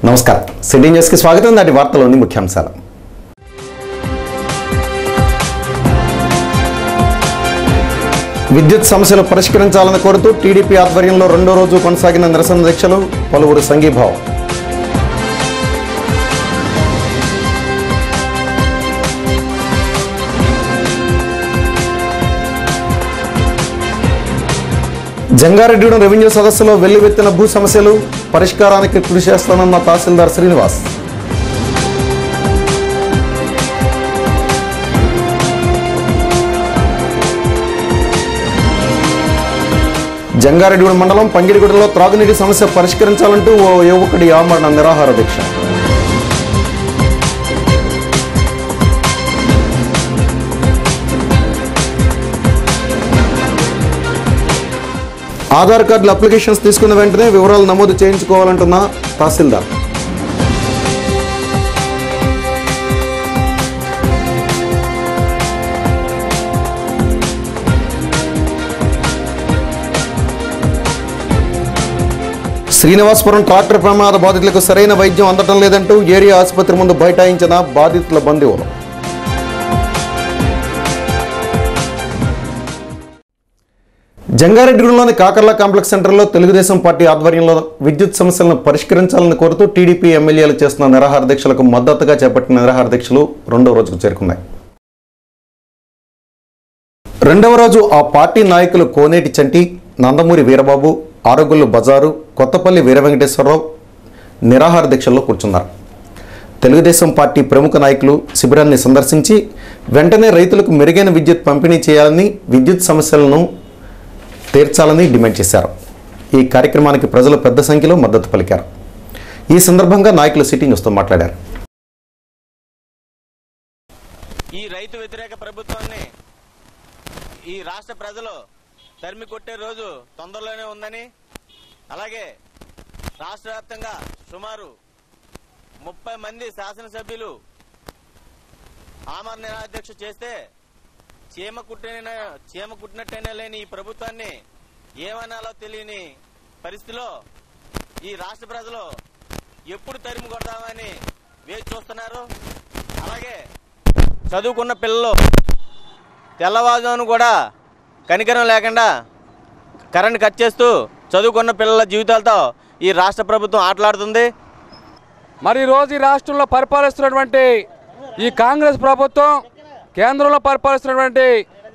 నమస్కారం city news కి స్వాగతం. నాటి వార్తలోని ముఖ్యాంశాలు. విద్యుత్ సమస్యలు పరిష్కరించాలని కోరుతూ టీడీపీ ఆధ్వర్యంలో రెండో రోజు కొనసాగిన నిరసన దీక్షలు, పలువురు సంఘీభావం. జంగారెడ్డిగూడెం రెవెన్యూ సదస్సులో వెల్లువెత్తిన భూ సమస్యలు, పరిష్కారానికి కృషి చేస్తానన్న తహసీల్దార్ శ్రీనివాస్. జంగారెడ్డిగూడెం మండలం పంగిడిగూడెంలో త్రాగునీటి సమస్య పరిష్కరించాలంటూ ఓ యువకుడి ఆమరణ నిరాహార దీక్ష. ఆధార్ కార్డుల అప్లికేషన్స్ తీసుకున్న వెంటనే వివరాలు నమోదు చేయించుకోవాలంటున్న తహసీల్దార్. శ్రీనివాసపురం ట్రాక్టర్ ప్రమాద బాధితులకు సరైన వైద్యం అందటం లేదంటూ ఏరియా ఆసుపత్రి ముందు బైఠాయించిన బాధితుల బంధువులు. జంగారెడ్డిగూడెంలోని కాకర్ల కాంప్లెక్స్ సెంటర్లో తెలుగుదేశం పార్టీ ఆధ్వర్యంలో విద్యుత్ సమస్యలను పరిష్కరించాలని కోరుతూ టీడీపీ ఎమ్మెల్యేలు చేస్తున్న నిరాహార దీక్షలకు మద్దతుగా చేపట్టిన నిరాహార దీక్షలు రెండవ రోజుకు చేరుకున్నాయి. రెండవ రోజు ఆ పార్టీ నాయకులు కోనేటి చంటి, నందమూరి వీరబాబు, ఆరోగుళ్లు బజారు, కొత్తపల్లి వీర వెంకటేశ్వరరావు నిరాహార దీక్షల్లో కూర్చున్నారు. తెలుగుదేశం పార్టీ ప్రముఖ నాయకులు శిబిరాన్ని సందర్శించి వెంటనే రైతులకు మెరుగైన విద్యుత్ పంపిణీ చేయాలని, విద్యుత్ సమస్యలను తీర్చాలని డిమాండ్ చేశారు. ఈ కార్యక్రమానికి ప్రజలు పెద్ద సంఖ్యలో మద్దతు పలికారు. ఈ సందర్భంగా నాయకులు సిటీ న్యూస్తో మాట్లాడారు. ఈ రైతు వ్యతిరేక ప్రభుత్వాన్ని ఈ రాష్ట్ర ప్రజలు తరిమి కొట్టే రోజు తొందరలోనే ఉందని, అలాగే రాష్ట్ర వ్యాప్తంగా సుమారు 30 మంది శాసనసభ్యులు ఆమరణ నిరాహార దీక్ష చేస్తే చీమ కుట్టినట్టయినా లేని ఈ ప్రభుత్వాన్ని ఏమనాలో తెలియని పరిస్థితిలో ఈ రాష్ట్ర ప్రజలు ఎప్పుడు తరిమి కొడతామని వేచి చూస్తున్నారు. అలాగే చదువుకున్న పిల్లలు తెల్లవారుజామున కూడా కనికరం లేకుండా కరెంట్ కట్ చేస్తూ చదువుకున్న పిల్లల జీవితాలతో ఈ రాష్ట్ర ప్రభుత్వం ఆటలాడుతుంది. మరి ఈరోజు ఈ రాష్ట్రంలో పరిపాలిస్తున్నటువంటి ఈ కాంగ్రెస్ ప్రభుత్వం, కేంద్రంలో పరిపాలిస్తున్నటువంటి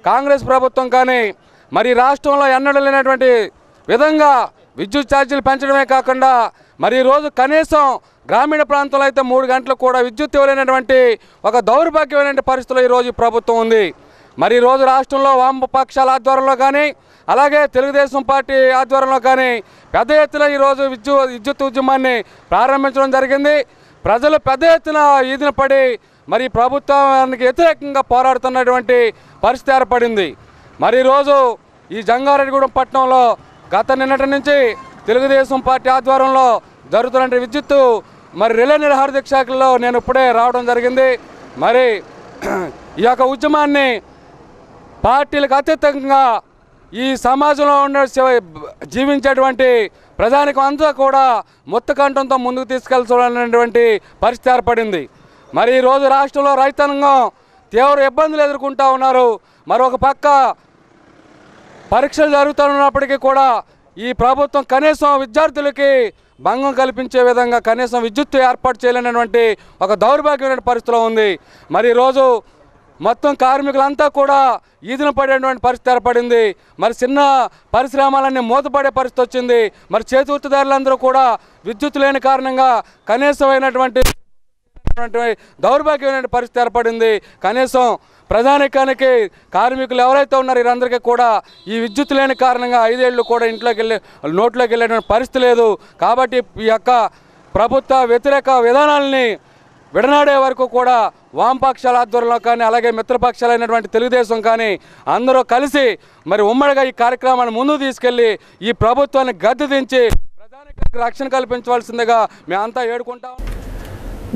కాంగ్రెస్ ప్రభుత్వం కానీ మరి రాష్ట్రంలో ఎన్నడూ లేనటువంటి విధంగా విద్యుత్ ఛార్జీలు పెంచడమే కాకుండా మరి ఈరోజు కనీసం గ్రామీణ ప్రాంతంలో అయితే 3 గంటలకు కూడా విద్యుత్ ఇవ్వలేనటువంటి ఒక దౌర్భాగ్యమైన పరిస్థితిలో ఈరోజు ప్రభుత్వం ఉంది. మరి ఈరోజు రాష్ట్రంలో వామపక్షాల ఆధ్వర్యంలో కానీ అలాగే తెలుగుదేశం పార్టీ ఆధ్వర్యంలో కానీ పెద్ద ఎత్తున ఈరోజు విద్యుత్ ఉద్యమాన్ని ప్రారంభించడం జరిగింది. ప్రజలు పెద్ద ఎత్తున ఈదిన పడి మరి ప్రభుత్వానికి వ్యతిరేకంగా పోరాడుతున్నటువంటి పరిస్థితి ఏర్పడింది. మరి ఈరోజు ఈ జంగారెడ్డిగూడెం పట్టణంలో నిన్నటి నుంచి తెలుగుదేశం పార్టీ ఆధ్వర్యంలో జరుగుతున్న విద్యుత్తు మరి రిలే నిరాహార దీక్షలో నేను ఇప్పుడే రావడం జరిగింది. మరి ఈ యొక్క ఉద్యమాన్ని పార్టీలకు అతీతంగా ఈ సమాజంలో ఉండే జీవించేటువంటి ప్రజానికం అంతా కూడా ముత్తకంఠంతో ముందుకు తీసుకెళ్లాలనేటువంటి పరిస్థితి ఏర్పడింది. మరి ఈరోజు రాష్ట్రంలో రైతాంగం తీవ్ర ఇబ్బందులు ఎదుర్కొంటూ ఉన్నారు. మరొక పక్క పరీక్షలు జరుగుతున్నప్పటికీ కూడా ఈ ప్రభుత్వం కనీసం విద్యార్థులకి భంగం కల్పించే విధంగా కనీసం విద్యుత్ ఏర్పాటు చేయలేనటువంటి ఒక దౌర్భాగ్యమైన పరిస్థితిలో ఉంది. మరి ఈరోజు మొత్తం కార్మికులంతా కూడా ఈదిన పడేటువంటి పరిస్థితి ఏర్పడింది. మరి చిన్న పరిశ్రమలన్నీ మూతపడే పరిస్థితి వచ్చింది. మరి చేతివృత్తిదారులందరూ కూడా విద్యుత్ లేని కారణంగా కనీసమైనటువంటి దౌర్భాగ్యమైన పరిస్థితి ఏర్పడింది. కనీసం ప్రజానికానికి కార్మికులు ఎవరైతే ఉన్నారో వీరందరికీ కూడా ఈ విద్యుత్ లేని కారణంగా 5 ఏళ్ళు కూడా నోట్లోకి వెళ్ళేటువంటి పరిస్థితి లేదు. కాబట్టి ఈ యొక్క ప్రభుత్వ వ్యతిరేక విధానాలని విడనాడే వరకు కూడా వామపక్షాల ఆధ్వర్యంలో కానీ అలాగే మిత్రపక్షాలైనటువంటి తెలుగుదేశం కానీ అందరూ కలిసి మరి ఉమ్మడిగా ఈ కార్యక్రమాన్ని ముందుకు తీసుకెళ్లి ఈ ప్రభుత్వాన్ని గద్దె దించి ప్రజానికి రక్షణ కల్పించవలసిందిగా మేమంతా వేడుకుంటాం.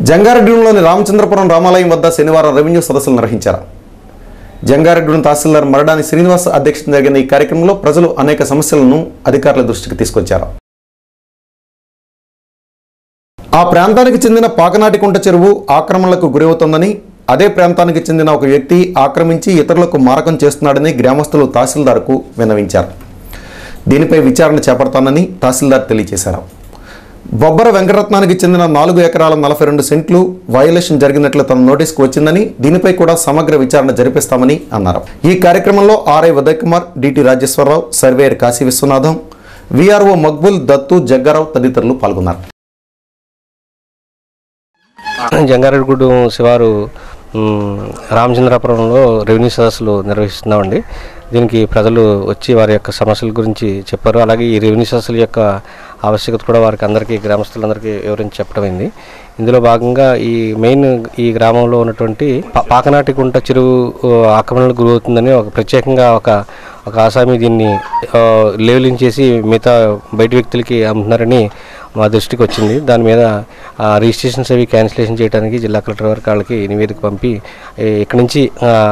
జంగారెడ్డిగూడెంలోని రామచంద్రపురం రామాలయం వద్ద శనివారం రెవెన్యూ సదస్సులు నిర్వహించారు. జంగారెడ్డిగూడెం తహసీల్దార్ మరడాని శ్రీనివాస్ అధ్యక్షతన జరిగిన ఈ కార్యక్రమంలో ప్రజలు అనేక సమస్యలను అధికారుల దృష్టికి తీసుకొచ్చారు. ఆ ప్రాంతానికి చెందిన పాకనాటికుంట చెరువు ఆక్రమణలకు గురవుతోందని, అదే ప్రాంతానికి చెందిన ఒక వ్యక్తి ఆక్రమించి ఇతరులకు మారకం చేస్తున్నాడని గ్రామస్తులు తహసీల్దార్కు విన్నవించారు. దీనిపై విచారణ చేపడతానని తహసీల్దార్ తెలియజేశారు. బొబ్బర వెంకటరత్నానికి చెందిన 4 ఎకరాల 42 సెంట్లు వయోలేషన్ జరిగినట్లు తన నోటీసుకు వచ్చిందని, దీనిపై కూడా సమగ్ర విచారణ జరిపిస్తామని అన్నారు. ఈ కార్యక్రమంలో RI Uday Kumar, DT Rajeswararao, surveyor Kasi Viswanatham, VRO Maqbul, Dattu, Jaggarao తదితరులు పాల్గొన్నారు. జంగారెడ్డిగూడెం శివారు రామచంద్రాపురంలో రెవెన్యూ సదస్సులు నిర్వహిస్తున్నామండి. దీనికి ప్రజలు వచ్చి వారి యొక్క సమస్యల గురించి చెప్పారు. అలాగే ఈ రెవెన్యూ సదస్సుల యొక్క ఆవశ్యకత కూడా వారికి అందరికీ గ్రామస్తులందరికీ వివరించి చెప్పడమైంది. ఇందులో భాగంగా ఈ గ్రామంలో ఉన్నటువంటి పాకనాటికుంట చెరువు ఆక్రమణలకు గురవుతుందని ప్రత్యేకంగా ఒక ఆసామి దీన్ని లేవలింగ్ చేసి మిగతా బయట వ్యక్తులకి అమ్ముతున్నారని మా దృష్టికి వచ్చింది. దాని మీద రిజిస్ట్రేషన్స్ అవి క్యాన్సిలేషన్ చేయడానికి జిల్లా కలెక్టర్ వారి వాళ్ళకి నివేదిక పంపి ఇక్కడి నుంచి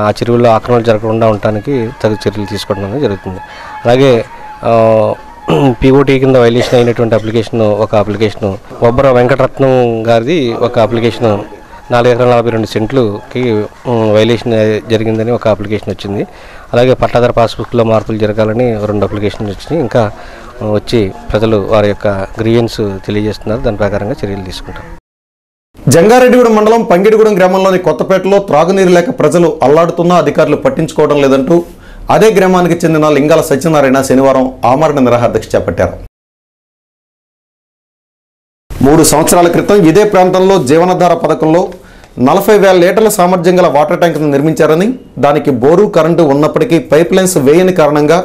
ఆ చెరువుల్లో ఆక్రమణలు జరగకుండా ఉండటానికి తగు చర్యలు తీసుకోవడం జరుగుతుంది. అలాగే పీఓటీ కింద వైలేషన్ అయినటువంటి ఒక అప్లికేషను బొబ్బర వెంకటరత్నం గారిది ఒక అప్లికేషను 4 ఎకరాల 42 సెంట్లుకి వైలేషన్ జరిగిందని ఒక అప్లికేషన్ వచ్చింది. అలాగే పట్టాదార పాస్బుక్లో మార్పులు జరగాలని 2 అప్లికేషన్లు వచ్చినాయి. ఇంకా వచ్చి ప్రజలు వారి యొక్క గ్రీవెన్స్ తెలియజేస్తున్నారు. దాని ప్రకారంగా చర్యలు తీసుకుంటారు. జంగారెడ్డిగూడెం మండలం పంగిడిగూడెం గ్రామంలోని కొత్తపేటలో త్రాగునీరు లేక ప్రజలు అల్లాడుతున్నా అధికారులు పట్టించుకోవడం లేదంటూ అదే గ్రామానికి చెందిన లింగాల సత్యనారాయణ శనివారం ఆమరణ నిరాహార దీక్ష చేపట్టారు. 3 సంవత్సరాల క్రితం ఇదే ప్రాంతంలో జీవనధార పథకంలో 40,000 లీటర్ల సామర్థ్యం గల వాటర్ ట్యాంకును నిర్మించారని, దానికి బోరు కరెంటు ఉన్నప్పటికీ పైప్ లైన్స్ వేయని కారణంగా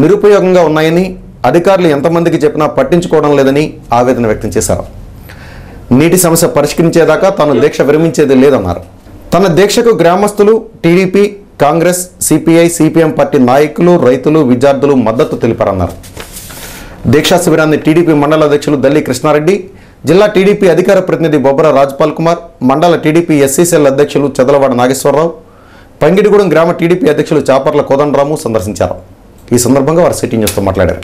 నిరుపయోగంగా ఉన్నాయని అధికారులు ఎంతమందికి చెప్పినా పట్టించుకోవడం లేదని ఆవేదన వ్యక్తం చేశారు. నీటి సమస్య పరిష్కరించేదాకా తాను దీక్ష విరమించేది లేదన్నారు. తన దీక్షకు గ్రామస్తులు, TDP, Congress, CPI, CPM party నాయకులు, రైతులు, విద్యార్థులు మద్దతు తెలిపారన్నారు. దీక్షా శిబిరాన్ని టీడీపీ మండల అధ్యక్షులు దల్లి కృష్ణారెడ్డి, జిల్లా టీడీపీ అధికార ప్రతినిధి బొబ్బర రాజ్పాల్ కుమార్, మండల టీడీపీ ఎస్సీసీఎల్ అధ్యక్షులు చదలవాడ నాగేశ్వరరావు, పంగిడిగూడెం గ్రామ టీడీపీ అధ్యక్షులు చాపర్ల కోదండరాము సందర్శించారు. ఈ సందర్భంగా వారు సిటీ న్యూస్తో మాట్లాడారు.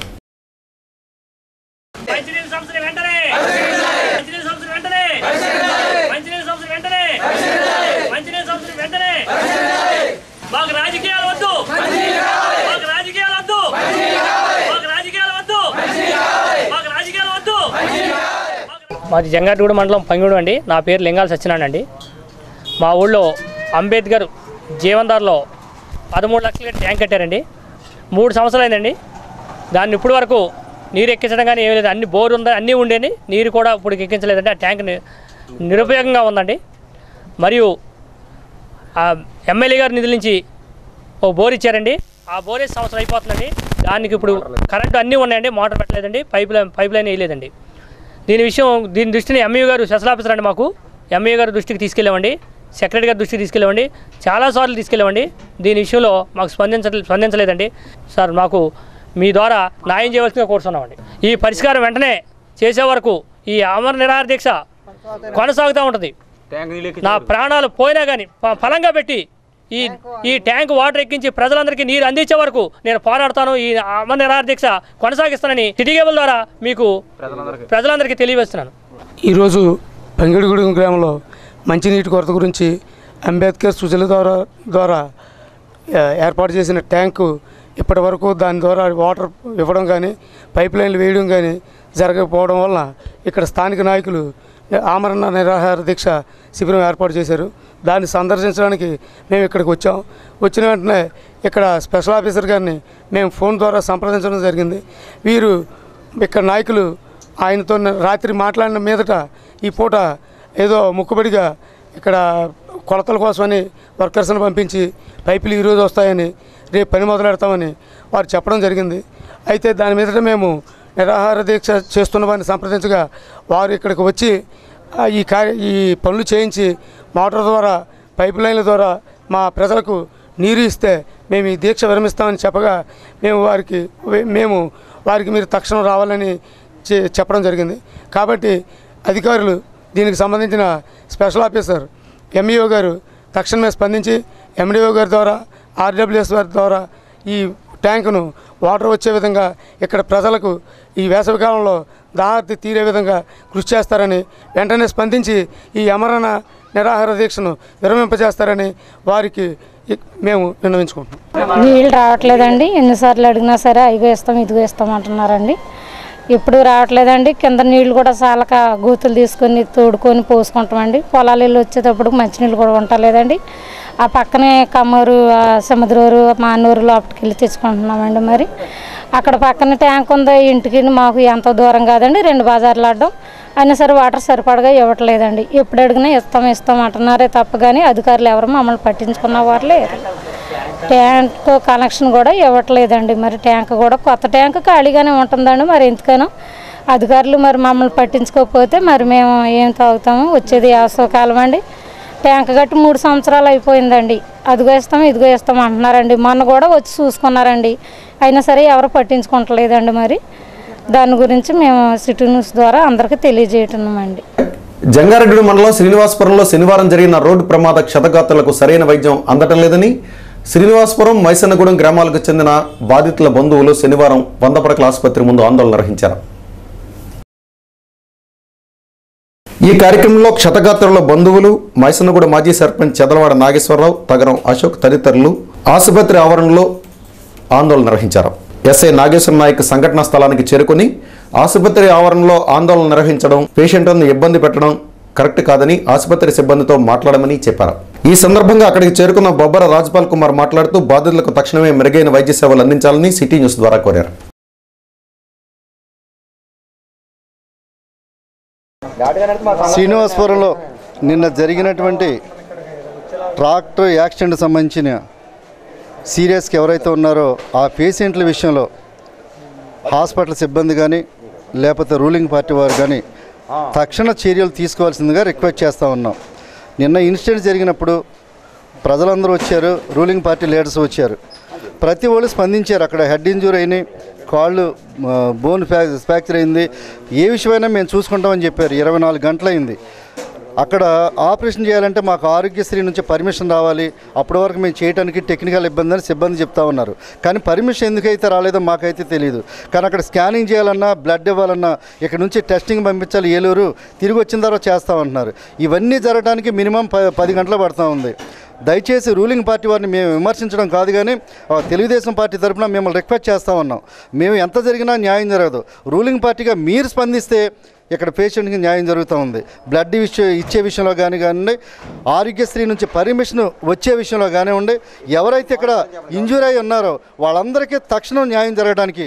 మాది జంగారెడ్డిగూడెం మండలం పంగిగూడెం అండి. నా పేరు లింగాల సత్యనారాయణ అండి. మా ఊళ్ళో అంబేద్కర్ జీవనధారలో 13 లక్షల ట్యాంక్ కట్టారండి. 3 సంవత్సరాలు అయిందండి. దాన్ని ఇప్పటి వరకు నీరు ఎక్కించడం కానీ ఏమీ లేదు. అన్ని బోర్ ఉంది, అన్నీ ఉండేది. నీరు కూడా ఇప్పుడు ఎక్కించలేదండి. ఆ ట్యాంక్ నిరుపయోగంగా ఉందండి. మరియు ఎమ్మెల్యే గారి నిధుల నుంచి ఓ బోర్ ఇచ్చారండి. ఆ బోర్ 5 సంవత్సరం అయిపోతుందండి. దానికి ఇప్పుడు కరెంటు అన్నీ ఉన్నాయండి. మోటార్ పెట్టలేదండి, పైప్ లైన్ వేయలేదండి. దీని దృష్టిని ఎంఈ గారు స్పెషల్ ఆఫీసర్ అండి. మాకు ఎంఈ గారి దృష్టికి తీసుకెళ్ళామండి, సెక్రటరీ గారి దృష్టికి తీసుకెళ్ళామండి, చాలాసార్లు తీసుకెళ్ళామండి. దీని విషయంలో మాకు స్పందించలేదండి. సార్, మాకు మీ ద్వారా న్యాయం చేయవలసిందిగా కోరుతున్నామండి. ఈ పరిష్కారం వెంటనే చేసే వరకు ఈ అమర నిరాహార దీక్ష కొనసాగుతూ ఉంటుంది. నా ప్రాణాలు పోయినా కానీ ఫలంగా పెట్టి ఈ ట్యాంక్ వాటర్ ఎక్కించి ప్రజలందరికీ నీరు అందించే వరకు నేను పోరాడతాను. ఈ అమర నిరాహార దీక్ష కొనసాగిస్తానని సిటీ కేబుల్ ద్వారా మీకు ప్రజలందరికీ తెలియజేస్తున్నాను. ఈరోజు పంగిడిగూడెం గ్రామంలో మంచినీటి కొరత గురించి అంబేద్కర్ సుజల ద్వారా ఏర్పాటు చేసిన ట్యాంకు ఇప్పటి వరకు దాని ద్వారా వాటర్ ఇవ్వడం కానీ పైప్ లైన్లు వేయడం కానీ జరగకపోవడం వల్ల ఇక్కడ స్థానిక నాయకులు ఆమరణ నిరాహార దీక్ష శిబిరం ఏర్పాటు చేశారు. దాన్ని సందర్శించడానికి మేము ఇక్కడికి వచ్చాం. వచ్చిన వెంటనే ఇక్కడ స్పెషల్ ఆఫీసర్ గారిని మేము ఫోన్ ద్వారా సంప్రదించడం జరిగింది. వీరు ఇక్కడ నాయకులు ఆయనతో రాత్రి మాట్లాడిన మీదట ఈ పూట ఏదో ముక్కుబడిగా ఇక్కడ కొలతల కోసమని వర్కర్స్ని పంపించి పైపులు ఈరోజు వస్తాయని రేపు పని మొదలెడతామని వారు చెప్పడం జరిగింది. అయితే దాని మీదట మేము నిరాహార దీక్ష చేస్తున్న వారిని సంప్రదించగా వారు ఇక్కడికి వచ్చి ఈ పనులు చేయించి మోటార్ ద్వారా పైప్ లైన్ల ద్వారా మా ప్రజలకు నీరు ఇస్తే మేము ఈ దీక్ష విరమిస్తామని చెప్పగా మేము వారికి మీరు తక్షణం రావాలని చెప్పడం జరిగింది. కాబట్టి అధికారులు దీనికి సంబంధించిన స్పెషల్ ఆఫీసర్ ఎంఈఓ గారు తక్షణమే స్పందించి ఎండిఓ గారి ద్వారా ఆర్డబ్ల్యూఎస్ వారి ద్వారా ఈ ట్యాంకును వాటర్ వచ్చే విధంగా ఇక్కడ ప్రజలకు ఈ వేసవికాలంలో దాహార్తి తీరే విధంగా కృషి చేస్తారని వెంటనే స్పందించి ఈ ఆమరణ నిరాహార దీక్షను విరమింపజేస్తారని వారికి మేము విన్నవించుకుంటున్నాం. నీళ్ళు రావట్లేదండి, ఎన్నిసార్లు అడిగినా సరే ఇదిగో ఇస్తాం ఇదిగో ఇస్తాం అంటున్నారండి. ఇప్పుడు రావట్లేదండి. కింద నీళ్లు కూడా చాలక గూతులు తీసుకొని తోడుకొని పోసుకుంటామండి. పొలాలు వెళ్ళి వచ్చేటప్పుడు మంచినీళ్ళు కూడా ఉండలేదండి. ఆ పక్కనే కమ్మూరు, సముద్రూరు, మానూరు లోపలికి వెళ్ళి తెచ్చుకుంటున్నామండి. మరి అక్కడ పక్కన ట్యాంక్ ఉంది, ఇంటికి మాకు ఎంతో దూరం కాదండి, 2 బజార్లు ఆడడం. అయినా సరే వాటర్ సరిపడగా ఇవ్వట్లేదండి. ఎప్పుడు అడిగినా ఇస్తాం అంటున్నారే తప్ప కానీ అధికారులు ఎవరు మమ్మల్ని పట్టించుకున్న వారు లేరు. ట్యాంక్ కనెక్షన్ కూడా ఇవ్వట్లేదండి. మరి ట్యాంక్ కూడా కొత్త ట్యాంక్ ఖాళీగానే ఉంటుందండి. మరి ఎందుకనో అధికారులు మరి మమ్మల్ని పట్టించుకోకపోతే మరి మేము ఏం తాగుతాము? వచ్చేది వేసవకాలం అండి. ట్యాంక్ కట్టి 3 సంవత్సరాలు అయిపోయిందండి. అదిగో ఇస్తాం అంటున్నారండి. మొన్న కూడా వచ్చి చూసుకున్నారండి, అయినా సరే ఎవరు పట్టించుకుంటలేదండి. మరి దాని గురించి మేము సిటీ న్యూస్ ద్వారా అందరికీ తెలియజేయటున్నామండి. జంగారెడ్డి మండలం శ్రీనివాసపురంలో శనివారం జరిగిన రోడ్డు ప్రమాద క్షతగాత్రులకు సరైన వైద్యం అందటం లేదని శ్రీనివాసపురం, మైసన్నగూడెం గ్రామాలకు చెందిన బాధితుల బంధువులు శనివారం 100 పడకల ఆసుపత్రి ముందు ఆందోళన నిర్వహించారు. ఈ కార్యక్రమంలో క్షతగాత్రుల బంధువులు, మైసన్నగూడెం మాజీ సర్పంచ్ చెదలవాడ నాగేశ్వరరావు, తగరం అశోక్ తదితరులు ఆసుపత్రి ఆవరణలో ఆందోళన నిర్వహించారు. ఎస్ఐ నాగేశ్వర నాయక్ సంఘటనా స్థలానికి చేరుకుని ఆసుపత్రి ఆవరణలో ఆందోళన నిర్వహించడం, పేషెంట్లను ఇబ్బంది పెట్టడం కరెక్ట్ కాదని ఆసుపత్రి సిబ్బందితో మాట్లాడమని చెప్పారు. ఈ సందర్భంగా అక్కడికి చేరుకున్న బొబ్బర రాజ్పాల్ కుమార్ మాట్లాడుతూ బాధితులకు తక్షణమే మెరుగైన వైద్య సేవలు అందించాలని సిటీ న్యూస్ ద్వారా కోరారు. శ్రీనివాసపురంలో నిన్న జరిగినటువంటి ట్రాక్టర్ యాక్సిడెంట్ సంబంధించిన సీరియస్గా ఎవరైతే ఉన్నారో ఆ పేషెంట్ల విషయంలో హాస్పిటల్ సిబ్బంది కానీ లేకపోతే రూలింగ్ పార్టీ వారు కానీ తక్షణ చర్యలు తీసుకోవాల్సిందిగా రిక్వెస్ట్ చేస్తూ ఉన్నాం. నిన్న ఇన్సిడెంట్ జరిగినప్పుడు ప్రజలందరూ వచ్చారు, రూలింగ్ పార్టీ లీడర్స్ వచ్చారు, ప్రతి వాళ్ళు స్పందించారు. అక్కడ హెడ్ ఇంజూరీ అయినాయి, కాళ్ళు బోన్ ఫ్రాక్చర్ అయింది, ఏ విషయమైనా మేము చూసుకుంటామని చెప్పారు. 24 గంటలైంది. అక్కడ ఆపరేషన్ చేయాలంటే మాకు ఆరోగ్యశ్రీ నుంచి పర్మిషన్ రావాలి, అప్పటి వరకు మేము చేయడానికి టెక్నికల్ ఇబ్బంది అని సిబ్బంది చెప్తా ఉన్నారు. కానీ పర్మిషన్ ఎందుకైతే రాలేదో మాకైతే తెలియదు. కానీ అక్కడ స్కానింగ్ చేయాలన్నా, బ్లడ్ ఇవ్వాలన్నా, ఇక్కడ నుంచి టెస్టింగ్ పంపించాలి ఏలూరు, తిరిగి వచ్చిన తర్వాత చేస్తామంటున్నారు. ఇవన్నీ జరగడానికి మినిమం 10 గంటలు పడుతూ ఉంది. దయచేసి రూలింగ్ పార్టీ వారిని మేము విమర్శించడం కాదు, కానీ తెలుగుదేశం పార్టీ తరఫున మిమ్మల్ని రిక్వెస్ట్ చేస్తూ ఉన్నాం. మేము ఎంత జరిగినా న్యాయం జరగదు. రూలింగ్ పార్టీగా మీరు స్పందిస్తే ఇక్కడ పేషెంట్కి న్యాయం జరుగుతూ ఉంది. బ్లడ్ ఇచ్చే విషయంలో కానివ్వండి, ఆరోగ్యశ్రీ నుంచి పర్మిషన్ వచ్చే విషయంలో కానివ్వండి, ఎవరైతే ఇక్కడ ఇంజూరీ అయి ఉన్నారో వాళ్ళందరికీ తక్షణం న్యాయం జరగడానికి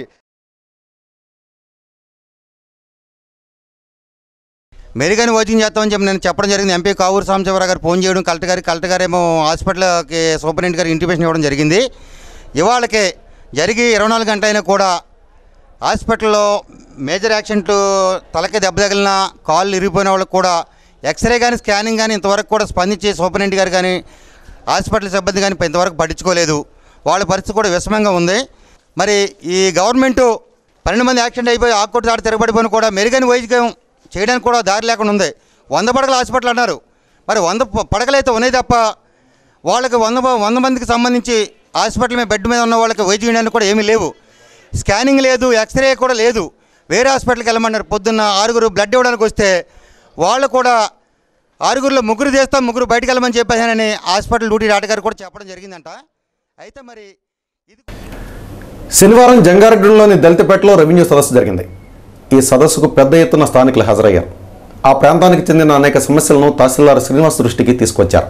మెరుగైన వైద్యం చేస్తామని చెప్పి నేను చెప్పడం జరిగింది. ఎంపీ కావూరు సాంబశివరావు గారు ఫోన్ చేయడం, కలెక్టర్ గారేమో హాస్పిటల్కి సూపరింటెండెంట్ గారు ఇంటిమేషన్ ఇవ్వడం జరిగింది. ఇవాళకే జరిగి 24 గంటలైనా కూడా హాస్పిటల్లో మేజర్ యాక్సిడెంట్, తలకి దెబ్బ తగిలిన, కాళ్ళు ఇరిగిపోయిన వాళ్ళకి కూడా ఎక్స్రే కానీ స్కానింగ్ కానీ ఇంతవరకు కూడా స్పందించి సూపరింటెండెంట్ గారు కానీ హాస్పిటల్ సిబ్బంది కానీ ఇంతవరకు పట్టించుకోలేదు. వాళ్ళ పరిస్థితి కూడా విషమంగా ఉంది. మరి ఈ గవర్నమెంటు 12 మంది యాక్సిడెంట్ అయిపోయి ఆకుకోటి దాటి తిరగబడిపోయిన కూడా మెరుగైన వైద్యం చేయడానికి కూడా దారి లేకుండా ఉంది. 100 పడకల హాస్పిటల్ అన్నారు. మరి 100 పడకలు అయితే ఉన్నాయి తప్ప వాళ్ళకి 100 మందికి సంబంధించి హాస్పిటల్ మీద బెడ్ మీద ఉన్న వాళ్ళకి వైద్యం చేయడానికి కూడా ఏమీ లేవు. స్కానింగ్ లేదు, ఎక్స్రే కూడా లేదు. వేరే హాస్పిటల్కి వెళ్ళమన్నారు. పొద్దున్న 6 బ్లడ్ ఇవ్వడానికి వస్తే వాళ్ళు కూడా 6లో 3 చేస్తాం, 3 బయటకు వెళ్ళమని చెప్పేసానని హాస్పిటల్ డ్యూటీ డాక్టర్ గారు కూడా చెప్పడం జరిగిందంట. అయితే మరి శనివారం జంగారెడ్డిలోని దళితపేటలో రెవెన్యూ సదస్సు జరిగింది. ఈ సదస్సుకు పెద్ద ఎత్తున స్థానికులు హాజరయ్యారు. ఆ ప్రాంతానికి చెందిన అనేక సమస్యలను తహసీల్దార్ శ్రీనివాస్ దృష్టికి తీసుకొచ్చారు.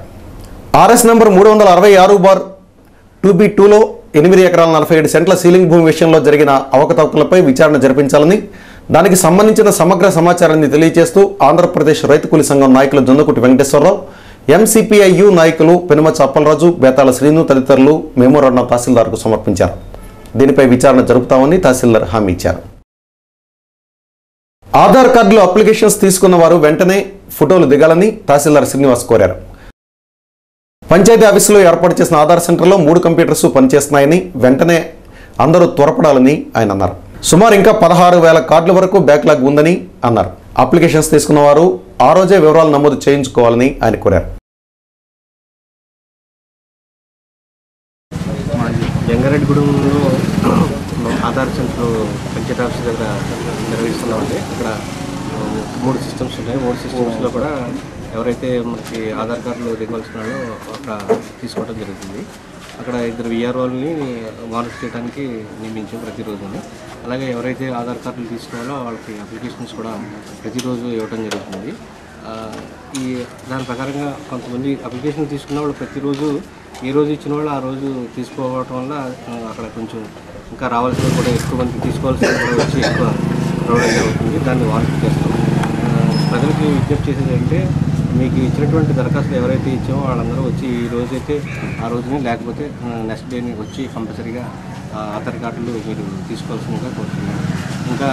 RS నంబర్ 366/2B2లో 8 ఎకరాల 47 సెంట్ల సీలింగ్ భూమి విషయంలో జరిగిన అవకతవకలపై విచారణ జరిపించాలని, దానికి సంబంధించిన సమగ్ర సమాచారాన్ని తెలియజేస్తూ ఆంధ్రప్రదేశ్ రైతు కూలీ సంఘం నాయకులు జొన్నకుటి వెంకటేశ్వరరావు, MCPIU నాయకులు పెనుమచ్చ అప్పలరాజు, బేతాళ శ్రీను తదితరులు మెమోరాండం తహసీల్దార్కు సమర్పించారు. దీనిపై విచారణ జరుపుతామని తహసీల్దార్ హామీ ఇచ్చారు. ఆధార్ కార్డులో అప్లికేషన్స్ తీసుకున్న వారు వెంటనే ఫోటోలు దిగాలని తహసీల్దార్ శ్రీనివాస్ కోరారు. పంచాయతీ ఆఫీసులో ఏర్పాటు చేసిన ఆధార్ సెంటర్లో 3 కంప్యూటర్స్ పనిచేస్తున్నాయని, వెంటనే అందరూ త్వరపడాలని ఆయన అన్నారు. సుమారు ఇంకా 16,000 కార్డుల వరకు బ్యాక్లాగ్ ఉందని అన్నారు. అప్లికేషన్స్ తీసుకున్న వారు ఆ రోజే వివరాలు నమోదు చేయించుకోవాలని ఆయన కోరారు. జంగారెడ్డిగూడెంలో ఆధార్ సెంటర్ పంచాయతీ ఆఫీస్ దగ్గర నిర్వహిస్తున్నామండి. ఇక్కడ 3 సిస్టమ్స్ ఉన్నాయి. 3 సిస్టమ్స్లో కూడా ఎవరైతే మనకి ఆధార్ కార్డులు దిగవలసిన వాళ్ళు అక్కడ తీసుకోవడం జరుగుతుంది. అక్కడ 2 VROలని మానిటర్ చేయడానికి నియమించాం ప్రతిరోజుని. అలాగే ఎవరైతే ఆధార్ కార్డులు తీసుకోవాలో వాళ్ళకి అప్లికేషన్స్ కూడా ప్రతిరోజు ఇవ్వడం జరుగుతుంది. దాని ప్రకారంగా కొంతమంది అప్లికేషన్ తీసుకున్న వాళ్ళు ప్రతిరోజు ఏ రోజు ఇచ్చిన వాళ్ళు ఆ రోజు తీసుకోవడం వల్ల అక్కడ కొంచెం ఇంకా రావాల్సిన కూడా ఎక్కువ మంది తీసుకోవాల్సిన కూడా వచ్చి ఎక్కువ రావడం జరుగుతుంది. దాన్ని వాటర్ చేస్తాం. ప్రజలకి విజ్ఞప్తి చేసేది అంటే మీకు ఇచ్చినటువంటి దరఖాస్తులు ఎవరైతే ఇచ్చామో వాళ్ళందరూ వచ్చి ఈ రోజైతే ఆ రోజుని లేకపోతే నెక్స్ట్ డేని వచ్చి కంపల్సరీగా ఆధార్ కార్డులు మీరు తీసుకోవాల్సిందిగా కోరుతున్నాను. ఇంకా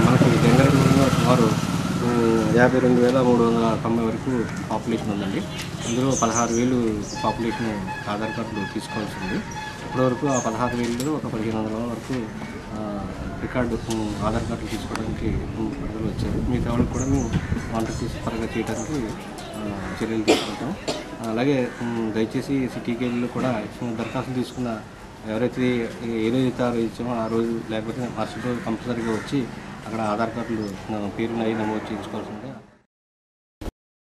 మనకి జనగణనలో సుమారు 52,390 వరకు పాపులేషన్ ఉందండి. అందులో 16,000 పాపులేషన్ ఆధార్ కార్డులు తీసుకోవాల్సింది. ఇప్పటివరకు ఆ 16,000లో ఒక 1,500 వరకు రికార్డు ఆధార్ కార్డులు తీసుకోవడానికి ప్రజలు వచ్చారు. మిగతా వాళ్ళకి కూడా మేము కాంటాక్ట్ పరంగా చేయడానికి చర్యలు తీసుకుంటాం. అలాగే దయచేసి సిటీకేలో కూడా దరఖాస్తులు తీసుకున్న ఎవరైతే ఏ రోజైతే ఆ రోజు ఇచ్చామో ఆ రోజు లేకపోతే మరుసటి రోజు కంపల్సరీగా వచ్చి అక్కడ ఆధార్ కార్డులు పేరుని అవి నమోదు చేయించుకోవాల్సిందే.